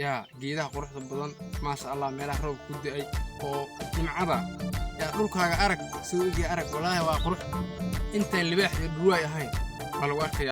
يا جيدها قروح بدن ما شاء الله ميلها روب كدأي أو جمعة يا روك هاي أرك سوقي أرك والله وقروح أنت اللي بيحكي الرواية هاي والوقت يا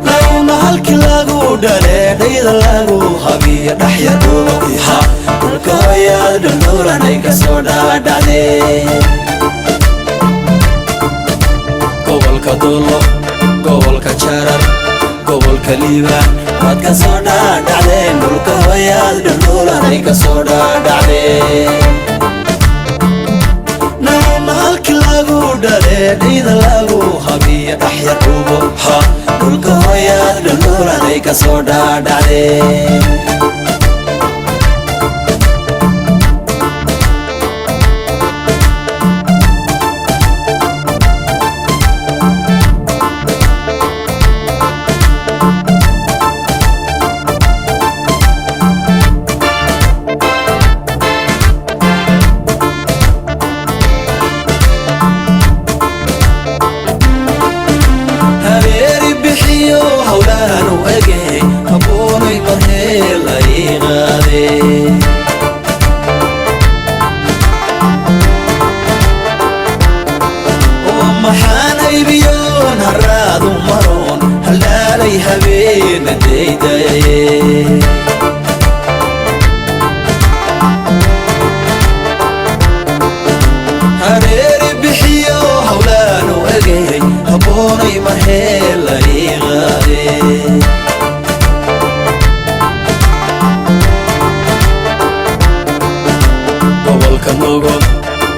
لو halkii lagu dhalay dhayda lagu habiyo dhaxya dhuuqiha dhulka hooyaad dhulduulanay ka soo dhaadhacdee gobolka dulo gobolka jarar gobolka liibaan waad ka soo dhaadhacdeen dhulka hooyaad dhulduulanay ka soo dhaadhacdee halkii lagu dhalay dhayda lagu habiyo dhaxya dhuuqiha dhulka hooyaad dhulduulanay ka soo dhaadhacdee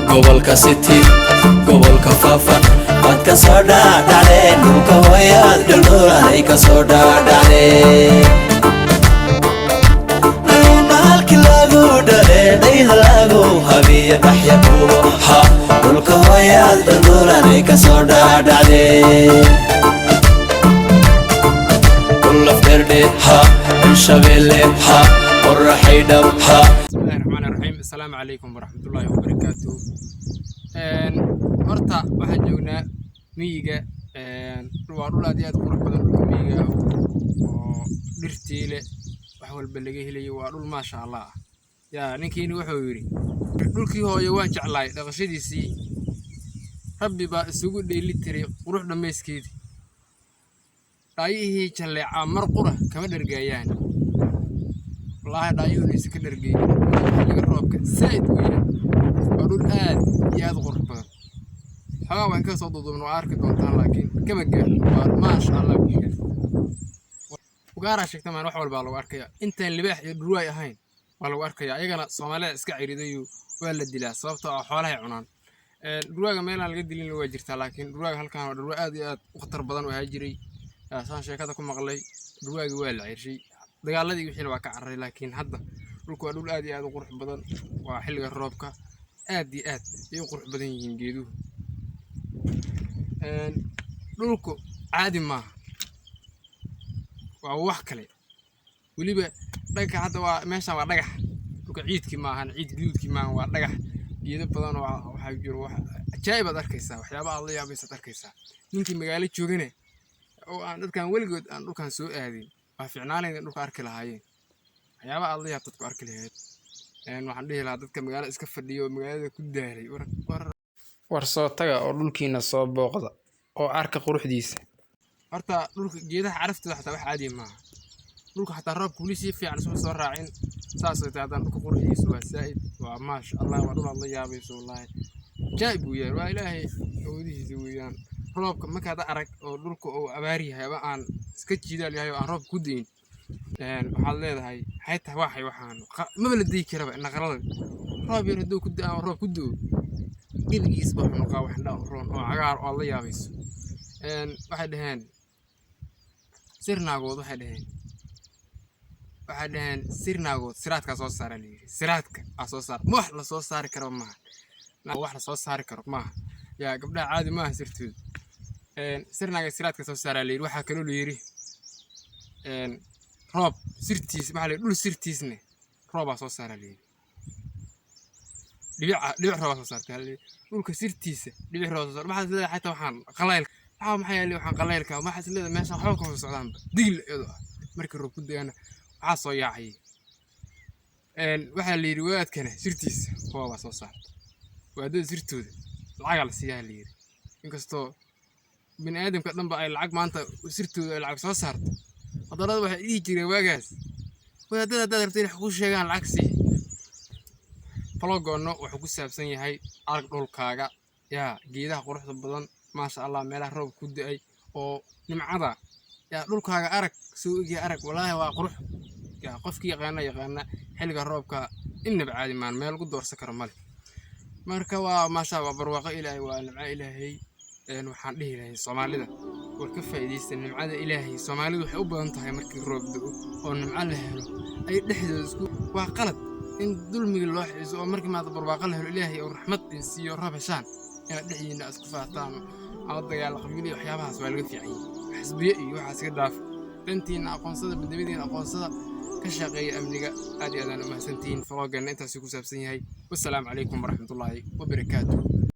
gobolka city gobolka faafan waad ka soo dhaadhacdeen dhulka hooyaad dhulduulanay ka soo dhaadhacdeen halkii lagu dhalay dhayda lagu habiyo dhaxya dhuuqiha dhulka hooyaad dhulduulanay ka soo dhaadhacdeen dhulafdheerdhe ha shabeelle ha qorraxay dhab ha. السلام عليكم ورحمة الله وبركاته. horta waxaan joognaa miyiga waa dhul aad iyo aad qurux badan dhulka miyiga oo dhirtii leh wax walba laga helayo waa dhul maasha Allah ah yaa ninkiina wuxuu yiri dhulkii hooyo waan jeclaay dhaqashadiisii rabbi baa isugu dheeli tiray qurux dhameyskeedii dhaayihii jaleeca mar qura kama dhargaayaan والله دايو ليس كدرجي اللي قربك سعيد وياه أقول يا غرب حاول إنك صدق من وعارك دونتان لكن كم قال ما شاء الله بيجي وقارش كمان روح والبالو أركيا أنت اللي بيح الرواية هين والو أركيا يجنا صومالي إسكعيري ديو ولا الدلا صوبته حوالها عنان الرواية ما يلا الجد اللي واجرتها لكن الرواية هل كان الرواية دي أخطر بدن وهاجري أساسا شيكاتكم مغلي الرواية ولا عيشي dagaaladii wixii waa ka carray laakiin hadda dhulku waa dhul aad iyo aad u qurux badan waa xilliga roobka aad iyo aad ay u qurux badan yihiin geeduhu dhulku caadi maaha waa wax kale weliba dhagaxa hadda waa meeshaan waa dhagax dhulka ciidkii maahan ciid guduudkii maahan waa dhagax geedo badan oo waxaa jiro wax ajaa'ib aad arkaysaa waxyaaba aad la yaabaysaad arkaysaa ninkii magaalo joogane oo aan dadkan weligood aan dhulkan soo aadin waa ficnaanayda dhulka arki lahaayeen waxyaaba aad la yaab dadku arki lahayd waxaan dhihi lahaa dadka magaalo iska fadhiyo magaalada ku daalay war soo taga oo dhulkiina soo booqda oo arka quruxdiisa horta dhulka geedaha caraftooda xataa wax caadi maaha dhulka xataa roobka weli si fiican isma soo raacin saas ay tahay dhulka quruxdiisa waa saa'id waa maasha Allah waa dhul aad la yaabayso wallaahi jaayib weeyaan waa ilaahay awoodihiisa weeyaan roobka markaad arag oo dhulka oo abaar yahay ama aan iska jiidaal yahay oo aan roob ku deyn waxaad leedahay waxay tahay waxay waxaan maba la deyi karaba naqarada roob yar hadduu ku da'o roob ku da'o geligiis baa wuxuu noqaa wax dhaa roon oo cagaar oo la yaabayso waxay dhaheen sirnaagood waxay dhaheen sirnaagood siraadkaa soo saara la yidhi siraadka aa soo saar wax la soo saari karo maaha wax la soo saari karo maaha yaa gabdhaha caadi maaha sirtooda sirnaaga siraadka soo saaraa la yidhi waxaa kaloo la yidhi roob sirtiis maxaa la yidhi dhul sirtiisne roobaa soo saaraa la yidhi dhibic roobaa soo saartaa la yidhi dhulka sirtiisa dhibic roobaa soo saar maxaad leedahay xataa waxaan qalaylka maxaa yeelay waxaan qalaylka maxaad leedahay meeshaan waxba kama socdaanba digil iyadoo ah markii roob ku da'ana waxaa soo yaacay waxaa la yidhi wadaadkana sirtiisa roobaa soo saarta wadaadada sirtooda lacagaa la siiyaa la yidhi inkastoo bini aadamka dhanba ay lacag maanta sirtooda ay lacag soo saarto haddana waxay dhihi jireen waagaas wadaadada haddaad rabto inay wax ku sheegaan lacag sii vloggoonna wuxuu ku saabsan yahay arag dhulkaaga yaa geedaha quruxda badan maasha allah meelaha roob ku da'ay oo nimcada yaa dhulkaaga arag soo eegaya arag walaahi waa qurux yaa qofkii yaqaana xilliga roobka innaba caadi maan meel lagu doorsan karo male marka waa maasha waa barwaaqo ilaahay waa nimco ilaahay waxaan dhihi lahay soomaalida war ka faa'iideysta nimcada ilaahay soomaalidu waxay u badan tahay markii roob da'o oo nimco la helo ay dhexdooda isku waa qalad in dulmiga loo xiiso oo markii maanta barwaaqo la helo ilaahay oo raxmad siiyo roob heshaan inaad dhexdiina isku faataan ama dagaal qabiil iyo waxyaabahaas waa laga fiican yahay xisbiye iyo waxaas ka dhaaf dantiina aqoonsada badbaadadiina aqoonsada ka shaqeeya amniga aad iyo aad u mahadsantihiin vloggeena intaasuu ku saabsan yahay wassalaamu calaykum waraxmatullaahi wabarakaatuh